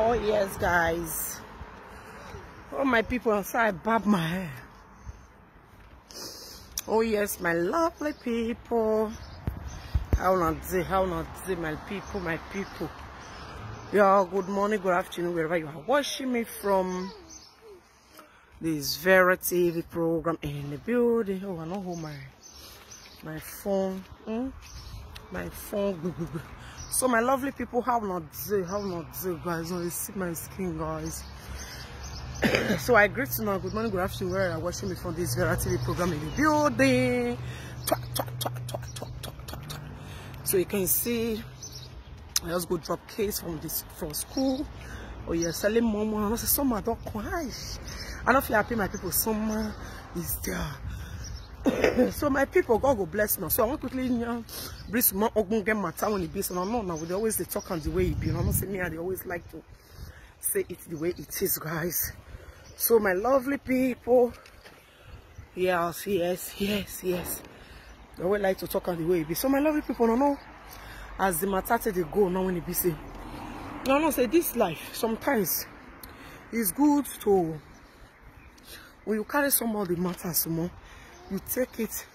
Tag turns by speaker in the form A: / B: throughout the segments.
A: Oh yes, guys. Oh my people, so I bob my hair. Oh yes, my lovely people. How not say my people. Yeah, good morning, good afternoon, wherever you are watching me from. This Vera TV program in the building. Oh, I don't hold my phone. My phone. So my lovely people, how not say, guys. Only see my skin, guys. So I greet you now. Good morning, good afternoon, where you are watching me from this Vera TV program in the building. So you can see, I just go drop case from school. Oh yeah, selling mama. I say summer don't cry. I don't feel happy. My people, summer is there. So my people, God will bless now. So I want quickly bring some more ogbonge matter when it be. So now we always they talk on the way it be. I'm not saying me. They always like to say it the way it is, guys. So my lovely people, yes. They always like to talk on the way it be. So my lovely people, no, as the matter they go now when it be say, no, say this life sometimes it's good to when you carry some of the matter some more, you take it,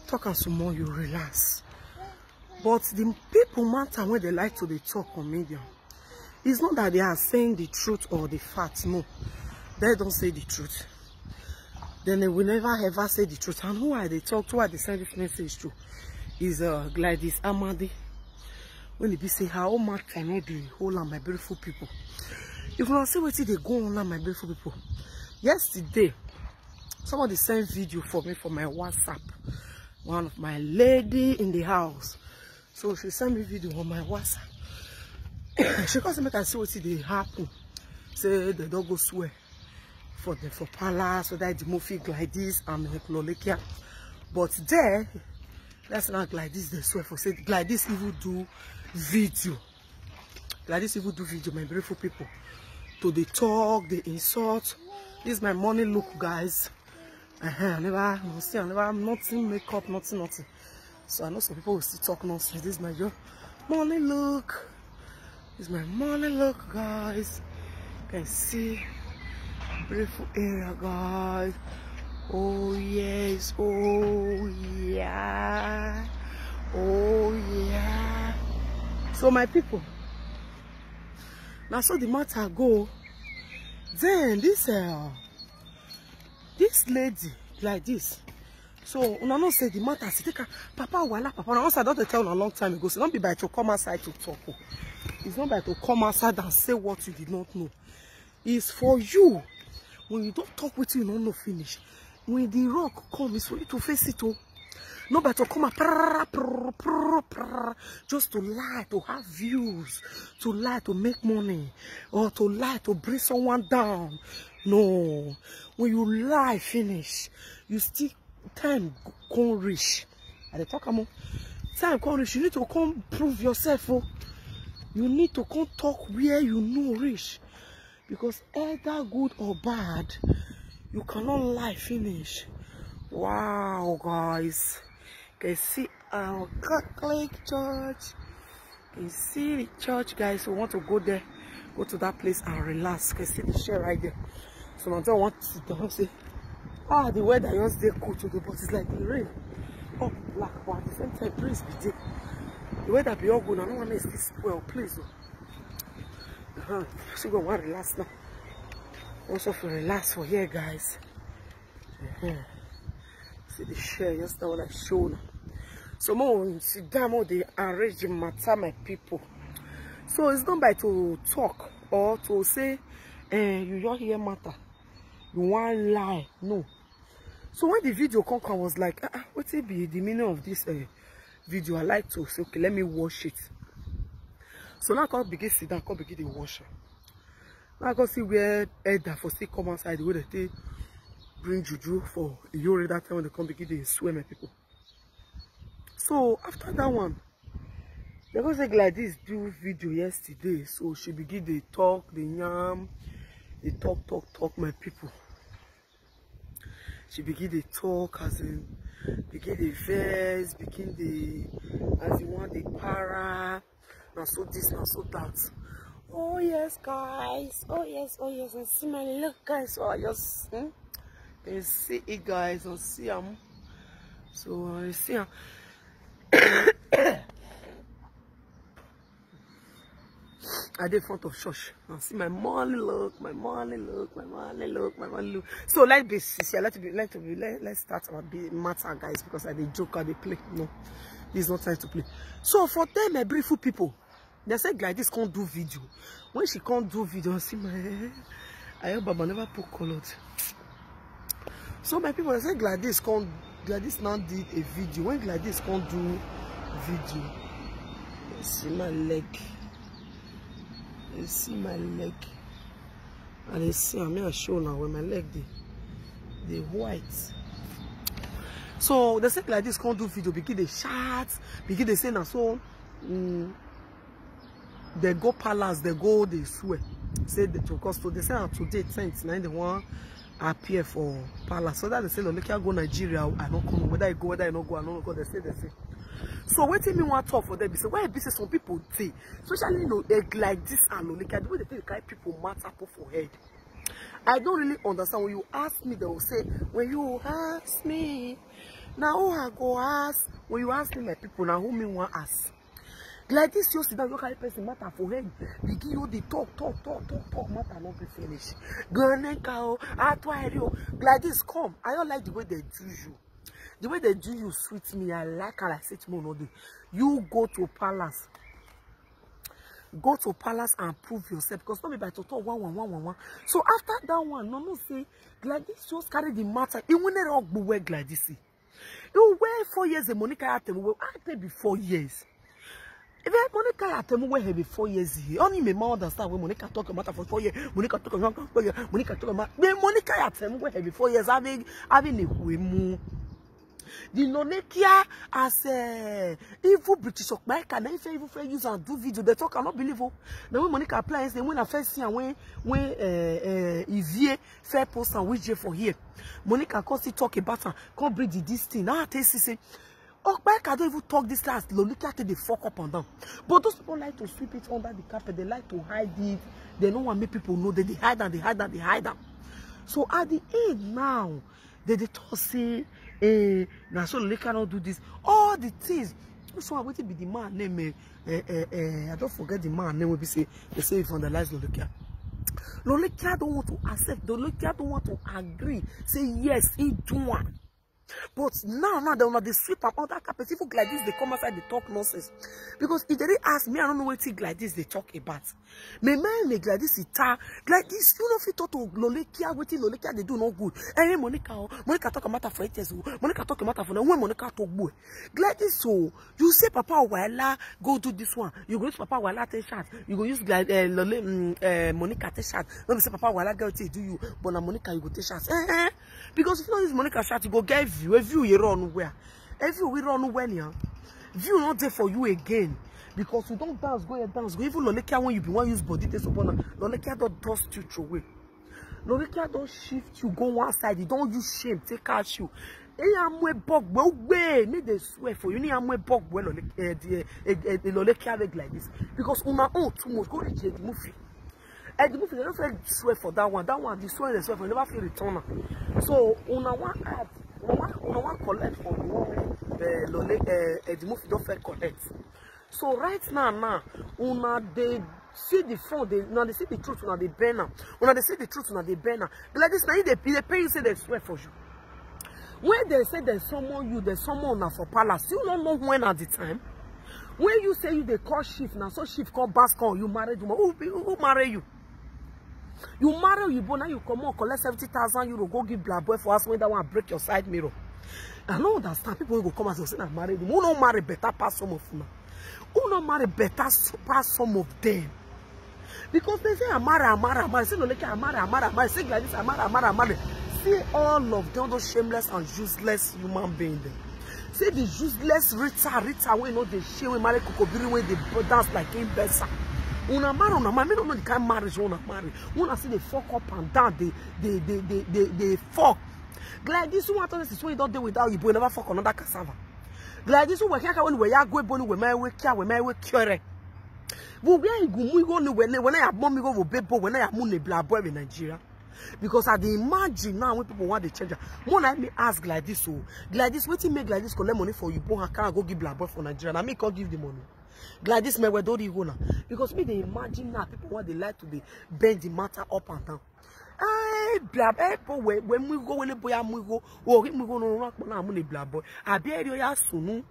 A: talk and some more, you relax. But the people matter when they like to they talk on media. It's not that they are saying the truth or the facts, no. They don't say the truth. Then they will never ever say the truth. And who are they talk to? Who are they send this message to? Is Gladys Amadi. When they be say how much I know the whole of my beautiful people. If you want to see what they go on my beautiful people. Yesterday, somebody sent video for me for my WhatsApp. One of my lady in the house. So she sent me video on my WhatsApp. She can't make I see what they happen. Say the dog go swear for palace, so that the movie like this and Heclolekia. But there, that's not like this, they swear for say like this even do video. Like this even do video, my beautiful people. To the talk, the insult. This is my morning look, guys. I never nothing makeup, nothing. So I know some people will still talk nonsense. This is my morning look. This is my morning look, guys. You can see beautiful area, guys. Oh yes, oh yeah, oh yeah. So my people, now so the matter go. Then this lady like this. So una no say the matter. Say take her, Papa wala, Papa. Now I don't tell a long time ago. So don't be by to come outside to talk. It's not by to come outside and say what you did not know. It's for you. When you don't talk with you don't know finish. When the rock comes, it's for you to face it. Not by to come just to lie, to have views, to lie, to make money, or to lie, to bring someone down. No. When you lie, finish. You still time can't reach. At the talk about time can't reach. You need to come prove yourself. Oh. You need to come talk where you know reach. Because either good or bad, you cannot lie finish. Wow, guys. You can see our Catholic church. You can see the church, guys. We want to go there, go to that place and relax. You can see the share right there. So I don't want to sit down and say, the weather just there cool today, but it's like the rain. Oh, black, but at the same time, please be there. The weather be all good. I don't want to sleep well, please. So go want to relax now. Also for relax for here, guys. See the share, just what I showed. So more sit down, more they arrange the matter, my people. So it's not by to talk or to say, you don't hear matter. You want lie, no. So when the video come, I was like, what will be the meaning of this video? I like to say, okay, let me watch it. So now I can't begin sit down, I can't begin to wash it. Now I can see where Edda for still come outside, the way they bring juju for a year that time when they come begin to swear my people. So after that one, they go say like this do video yesterday. So she begin to talk, the yam, they talk my people. She begin to talk as in begin the verse, begin the as you want the para. Now so this, now so that. Oh yes, guys. Oh yes, oh yes. And see my look, guys. So I just can see it, guys. I see them. So I see them. I did front of church. I see my morning look, my morning look, my morning look, my morning look. So let's be sincere. Let's start our matter, guys, because I did joke, I did play. No, this is not time to play. So for them, my beautiful people, they said Gladys can't do video. When she can't do video, I see my I hope Baba never put colored. So my people, they said Gladys now did a video. When Gladys can't do video, you see my leg. You see my leg. And you see, I'm going to show now where my leg the white. So they say like this can't do video begin they shout, begin they say now so they go palace, they go they swear. Say the because to they say today 10th they want appear for palace. So that they say no, look I go Nigeria, I don't come whether I go, whether I not go, I don't go, they say. So what me want to talk for them? Because why be say some people say, especially like this and like the way they think kind people matter for head. I don't really understand. When you ask me, they will say, when you ask me, now who I go ask? When you ask me, my people, now who me want ask? Like this, you sit down, you carry person matter for head. Begin you the talk, matter not be finished. Like this, come. I don't like the way they do you. The way they do you sweet me, I like and I say to me, you go to palace. Go to palace and prove yourself. Because not be by to talk one. So after that one, no say, Gladys just carry the matter. It will not go where Gladys. You wait 4 years, Monica Atemu. I tell be 4 years. If Monica Atemu were here 4 years here, only my mom understand when Monica talk about for 4 years. Monica talk about Monica talk about. Then Monica Atemu were here 4 years having a move. The Lolekia as evil British American, if evil friend use and do video, they talk cannot believe. The way Monica applies, they when I first see and when Ivie fair post and which for here. Monica constantly talk about her, can't bring this thing. Now I say, oh, I don't even talk this last. Lolekia till they fuck up and down. But those people like to sweep it under the carpet. They like to hide it. They don't want to make people know that they hide them. So at the end now, they talk say. Now so they cannot do this. All the things. So I wait to be the man name. I don't forget the man name. We say they say from the lies Lolekia. Lolekia don't want to accept. Lolekia don't want to agree. Say yes, he do one. But now they sweep up all that carpet. People like this, they come outside, they talk nonsense. Because if they ask me, I don't know what thing like this they talk about. Me man like this, like this, you know if you talk to Lolekia, what Lolekia they do no good. Hey Monica talk about for 8 years. Monica talk about for when Monica talk boy. Like this, so you say Papa Wala go do this one. You go use Papa Wala take shot. You go use Monica take shot. When you say Papa Wala girl take do you, but na Monica you go take shots. Because if you don't use Monica shot, you go get view. A view you run where? A view we run where now? View not there for you again. Because you don't dance, go and dance. Go even Lolekia when you be one use body this upon Lolekia don't dust you through away. Lolekia don't shift you, go one side. You don't use shame, take out you. Amwe bog well way. Need they swear for you. Need amwe bog well Lolekia like this. Because una own too much. Go to the movie. And the movie they don't feel swear for that one. That one, the swear they swear for never feel return. So una one add. Una one collect for the one the movie don't feel collect. So right now, una they see the front, they see the truth, una they burn. Una they see the truth, una they burn. Like this, now they pay you say they swear for you. When they say there's someone for palace, you don't know when at the time. When you say you they call shift now, so shift call Bascom, you married woman. Who marry you? You marry you, but now you come on, collect 70,000 euro, go give black boy for us when that one break your side mirror. I don't understand. People will go come and say, I'm married. Who don't marry better pass some of them? Who don't marry better pass some of them? Because they say, I'm married. Say, no, like, I'm married. Say, like this, I'm married. See all of them, those shameless and useless human beings. Say the useless Rita, we know the shame, we marry Kokobiri, when they dance like in Bessa. Una marry, me don't know the kind of marriage you wanna marry. Una see they fuck up and down, they fuck. Like this one is when you don't do without you, but never fuck another cassava. Like this one when we are going, we may cure. When I have mommy go bebo when I have money black boy in Nigeria. Because I dey imagine now when people want to change. More like me ask like this, so like this, what you make like this collect money for you, but can't go give black boy for Nigeria. And I make God give the money. Like this, me where do you go now? Because me they imagine now people want they like to be bend the matter up and down. Black boy when we go when the boy we go no rock na money black boy. I be area ya sunu.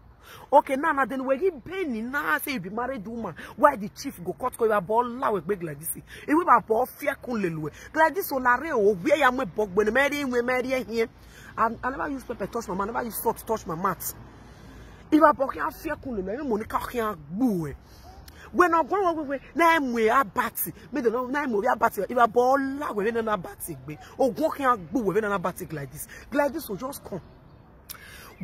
A: Okay, now then when he penny now say you be married woman, why the chief go cut your ball la we beg like this? If we ba ball fear kunlelu. Like this olare o where ya me bog when marry here. I never use paper touch my man, I never use salt touch my mat. If I bog ya fear kunlelu, money ka can boo. When I go away, name we are batty. Me the name we are batty. If I ball la we na batty be. O go can boo we na batty like this. Like this will just come.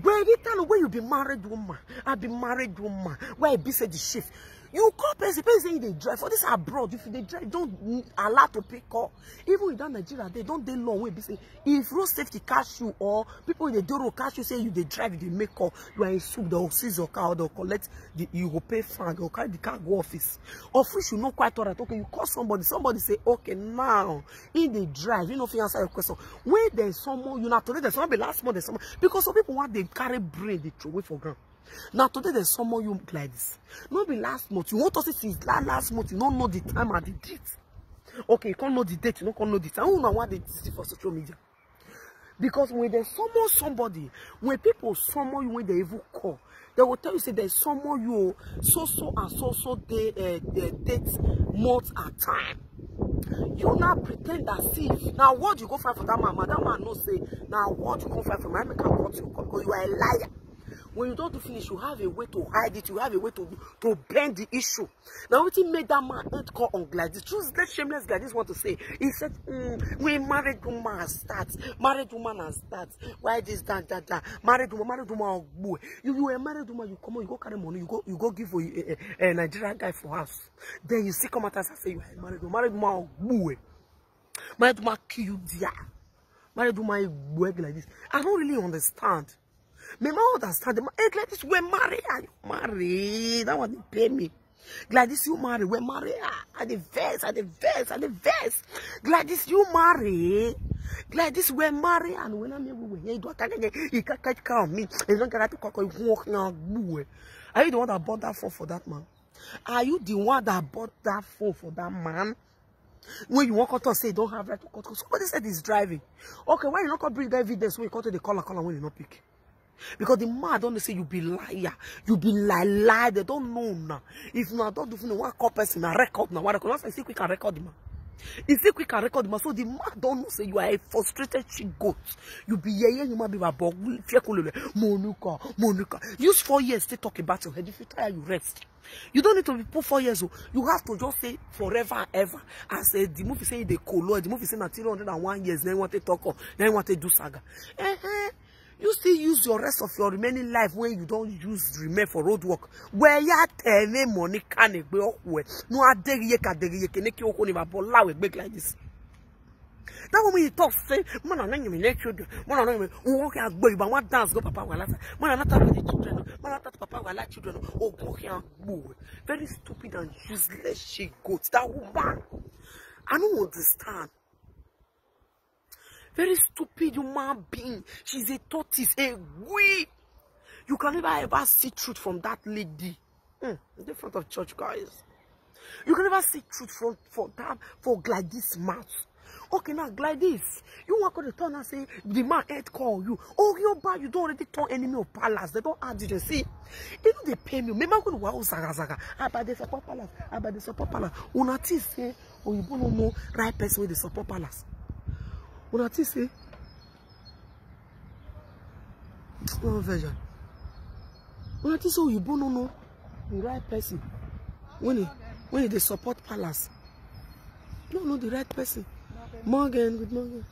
A: Where you tell where you be married woman, I be married woman. Where I be said the shift. You call person saying they drive for this abroad. If they drive, don't allow to pick up. Even in Nigeria, they don't they long way be say if road safety catch you or people in the door catch you say you they drive, they make call, you are in soup, they'll seize your car, they'll collect the you will pay fine, they'll carry the car go office. Of which you know quite alright. Okay, you call somebody say, okay, now in the drive, you know if you answer your question. When there's someone, you know today there's somebody last month, there's someone because some people want they carry brain, they throw away for ground. Now today there's someone you like this. Not be last month. You want to say since last month, you don't know the time and the date. Okay, you can't know the date, you don't know the time. I don't know what they see for social media. Because when they summon somebody, when people summon you when they even call, they will tell you say there's someone you so and so date month at time. You now pretend as if now what you go find for that man no say now what you go find for my make can cut you because you are a liar. When you don't finish, you have a way to hide it. You have a way to bend the issue. Now, what he made that man head call on Gladys. Choose that shameless Gladys want to say. He said, when married woman has starts. Married woman has starts. Why this, that. Married woman, boy. You a married woman, you come on, you go carry money, you go give a Nigerian guy for house. Then you see come out and say, you are married woman, boy. Married woman kill you, dear. Married woman work like this. I don't really understand. Me I understand them. Hey, Gladys, we marry. Are you married? That one they pay me. Gladys, you marry. We marry. At the verse. Gladys, you marry. Gladys, we marry. And when I'm here, you can't count me. You don't get to walk now. Are you the one that bought that phone for that man? Are you the one that bought that phone for that man? When you walk out and say you don't have right to call, somebody said he's driving. Okay, why you not bring the evidence when you call to the caller when you not pick? Because the man don't say you be liar, you be lie. They don't know now. If you don't do one call person a record now, what record? I say we can record the man. He say we can record the man. So the man don't know say you are a frustrated chick goat. You be you might be about Monica. Use 4 years to talk about your head. If you tire, you rest. You don't need to be put 4 years old. You have to just say forever and ever. As the movie say the color, the movie say na 301 years. Then want to talk or then want to do saga. You still use your rest of your remaining life when you don't use remain for road work. Where ya tell money can be awkward. No adegi can make you big like this. That when you talk say, man, I know you children. Man, I know you walk out boy, but what dance go papa will man, I not talk with the children. Man, I thought papa will like children. Oh, go here, boy. Very stupid and useless she goes. That woman. I don't understand. Very stupid human being. She's a tortoise, a wee. You can never ever see truth from that lady. In the front of church, guys. You can never see truth for Gladys' mouth. Okay, now Gladys, you want to turn and say the man head call you. Oh, you're bad. You don't already turn enemy of palace. They don't add you. See, you know they pay me. Remember when we were zaga. About the support palace. About the support palace. Unati say, oh, you don't know right person with the support palace. Unati say, oh, version. Unati say, oh, you don't know the right person when they support palace. You don't know the right person. Morgan, good morning.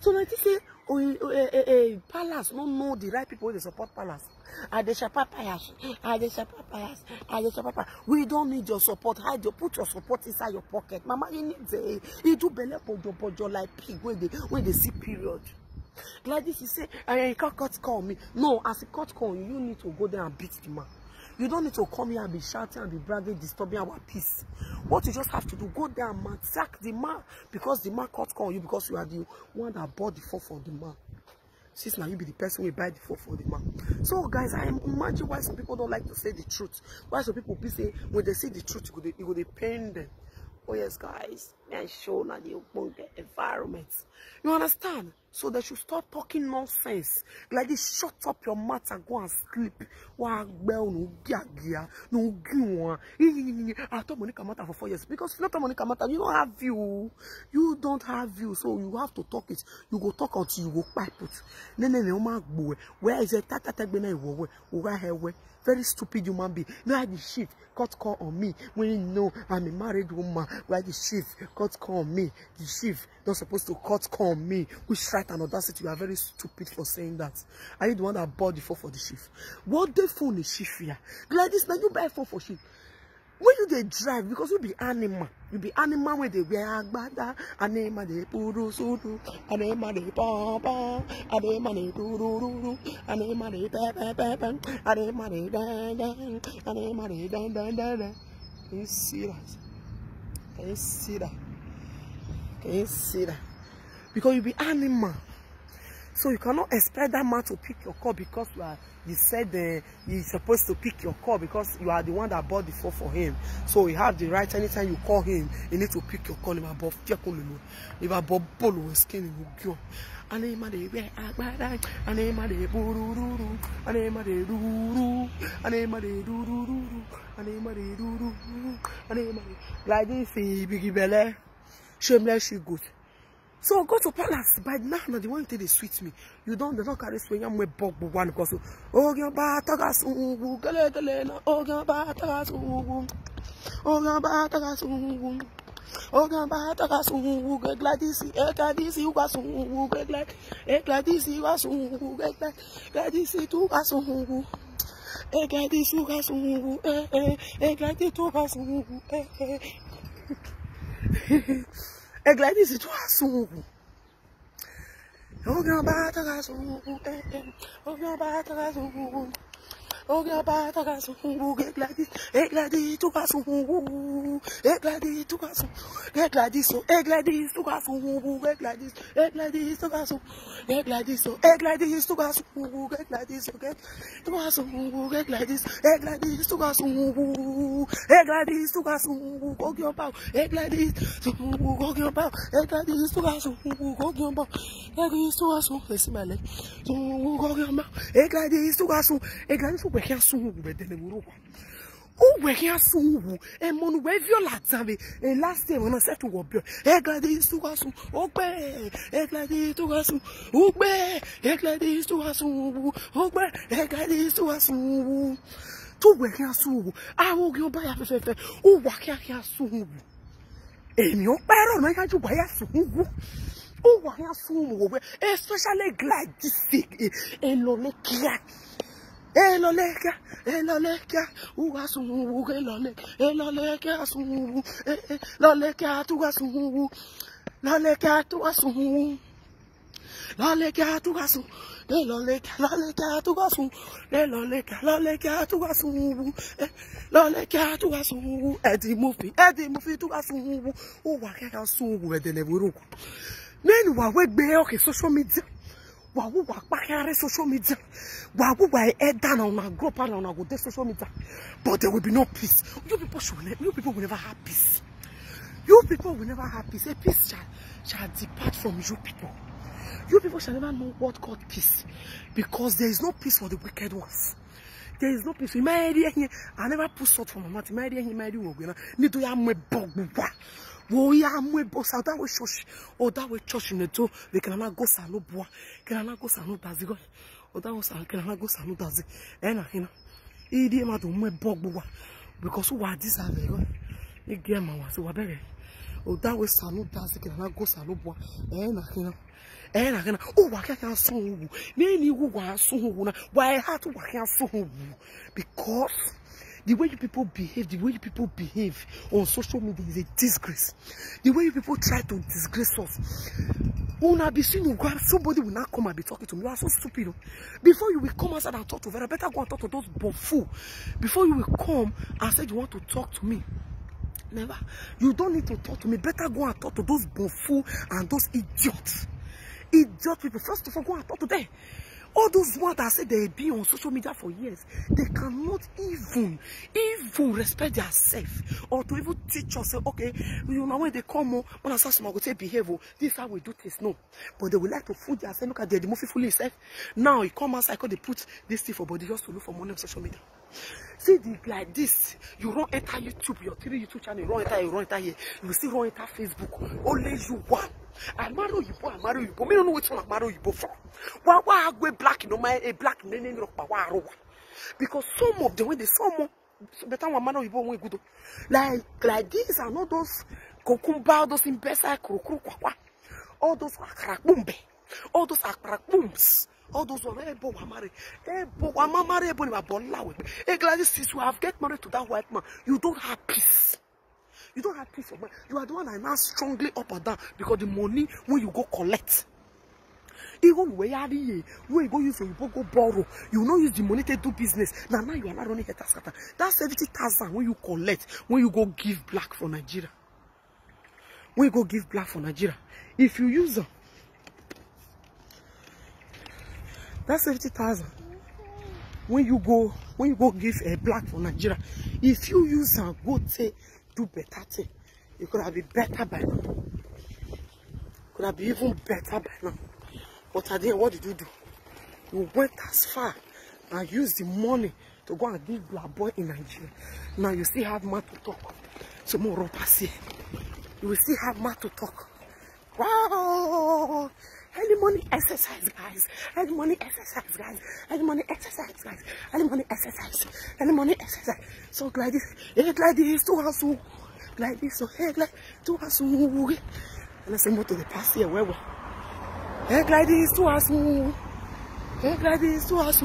A: So like this say, palace no know the right people they support palace. We don't need your support. Put your support inside your pocket. Mama, you need you do belle pojo like pig when they see period. Like this, you say, I can't call me. No, as a court call, you need to go there and beat the man. You don't need to come here and be shouting and be bragging, disturbing our peace. What you just have to do, go there and sack the man, because the man caught call you, because you are the one that bought the phone for the man. Since now you be the person who buy the phone for the man. So guys, I imagine why some people don't like to say the truth. Why some people be say when they say the truth, it will pain them. Oh yes, guys, I show now the environment. You understand? So they should stop talking nonsense. Like this, shut up your mouth and go and sleep. I told Monica Mata for 4 years. Because if you not Monica Mata, you don't have view. You don't have view. So you have to talk it. You go talk until you go pipe it. Where is it? Very stupid human being. Why the chief got call on me when you know I'm a married woman? Why the chief got call on me? The chief not supposed to cut call on me. Which right and audacity? You are very stupid for saying that. Are you the one that bought the phone for the chief? What the phone is chief here? Like this, now you buy phone for chief. When you they drive, because you be animal. You be animal when they wear agbada, animal they puru suru, animal they papa, animal they tururu, animal they pepe, animal they dan, animal they dan. Can you see that? Can you see that? Can you see that? Because you be animal. So you cannot expect that man to pick your call because you said he's supposed to pick your call because you are the one that bought the phone for him. So he have the right anytime you call him, you need to pick your call. Like this, Biggie Belle, shameless, she good. So go to palace. By now, the one thing they sweet me. They don't carry swing and we bug one because oh your batagas gale oh your batagas oh your batagas oh your batagas get like this you got some get like this you got some get like this you got some like this you got some like this you got some like this is too soon. Oh, your batagas, oh, your batagas, oh, your batagas, get like this, to pass, get like this, to pass, get like this, so egg like this, to pass, get like this, egg like this, to pass, get like this, so egg like this, to pass, get like this, get to pass, get like this, egg like this, to pass, egg like this, to pass, go your power, egg like this, go your power, egg like this, to pass, go your power, egg this, to pass, let's see my leg, go your mouth, egg like this, to pass, egg like this, we can't soon with the Nuru. Oh, we can't soon, and Monu Viola Tavi, and last day when I said to Wobber, egg like this to us, obey, egg like this to us, obey, egg like this to us, obey, egg like this to us. To we can't soon, I will go by a fefe, oh, what can't soon. And your parent, I got to buy a soon. Oh, what can't soon, especially glad this sick, and Lolekia. Eloleka, ugasu, eloleka, asu, loleka, tugasu, loleka, tugasu, loleka, tugasu, loleka, tugasu, loleka, tugasu, loleka, tugasu, Eddie movie, tugasu, oh, waka, su, where the never. Men were wet be okay, social media. Wawu wakpakare social media. Wawu wa head down on our group and on our good social media. But there will be no peace. You people will never have peace. You people will never have peace. A peace shall depart from you people. You people shall never know what called peace. Because there is no peace for the wicked ones. There is no peace. I never put salt from my mouth. Need to have my bug. Oh, yeah, my boss, that was church. Oh, that was church in the door. They cannot go salo bois. Cannot go salo does it. Oh, that was cannot go salo does it. And I can eat him out of my bog. Because what this are they? You get my was so better. Oh, that was salo does it. Cannot go salo bois. And I can. Oh, I can't so. Many who are so. Why I had to work out so. Because the way you people behave on social media is a disgrace. The way you people try to disgrace us. Una be seeing somebody will not come and be talking to me. You are so stupid. Before you will come outside and talk to Vera, better go and talk to those buffoons. Before you will come and say you want to talk to me. Never. You don't need to talk to me. Better go and talk to those buffoons and those idiots. Idiot people. First of all, go and talk to them. All those ones that say they be on social media for years, they cannot even respect themselves or to even teach us, say, okay, you know, when they come, when I start to say behave, this is how we do this. No. But they will like to fool themselves. Look at the movie fully self. Now, it come outside, they put this thing for body just to look for money on social media. See, like this, you run enter YouTube, your 3 YouTube channel, you run enter here. You see run enter Facebook. Only you one. I marry you, boy. I marry you, boy. Me don't know which one I marry you, boy. For why I go black? You know, my black nene because some of them when they some better one marry you, boy. Good. Like these are not those kokumba, those imbecile kuru all those akrakbumbe, all those akrakbums. All those ones, Gladys, since you have get married to that white man, you don't have peace. You don't have peace of mind. You are the one that now strongly up and down because the money when you go collect. Even where you go use you go borrow, you not use the money to do business. Now you are not running a task. That's 70,000 when you collect, when you go give black for Nigeria. When you go give black for Nigeria. If you use them, that's 70,000. When you go give a black for Nigeria, if you use and go say do better thing, it could have been better by now. Could have been even better by now. But at the end, what did you do? You went as far and used the money to go and give black boy in Nigeria. Now you still have more to talk. So more pass. You will still have more to talk. Wow! Early morning exercise, guys. Early morning exercise, guys. Early morning exercise, guys. Early morning exercise. Early morning exercise. So Gladys, hey Gladys, to us, Gladys, so hey Gladys, to us, and I say more to the past here, where we. Hey Gladys, to us, hey Gladys, to us,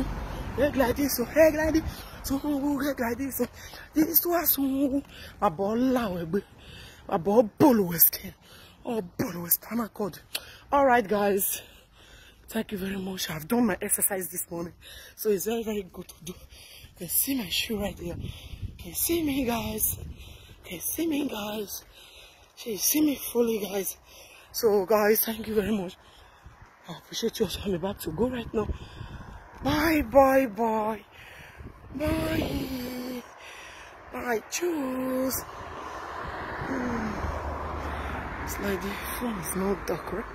A: hey Gladys, so hey Gladys, so hey Gladys, so this to us, a ball loud, a ball bolo skin. Oh, bolo spinal cord. All right, guys. Thank you very much. I've done my exercise this morning, so it's very, very good to do. You can see my shoe right there. You can see me, guys. You can see me, guys. You can see me fully, guys. So, guys, thank you very much. I appreciate you. I'm about to go right now. Bye, bye, bye. Bye. Bye. Choose. It's like the phone is not dark, right?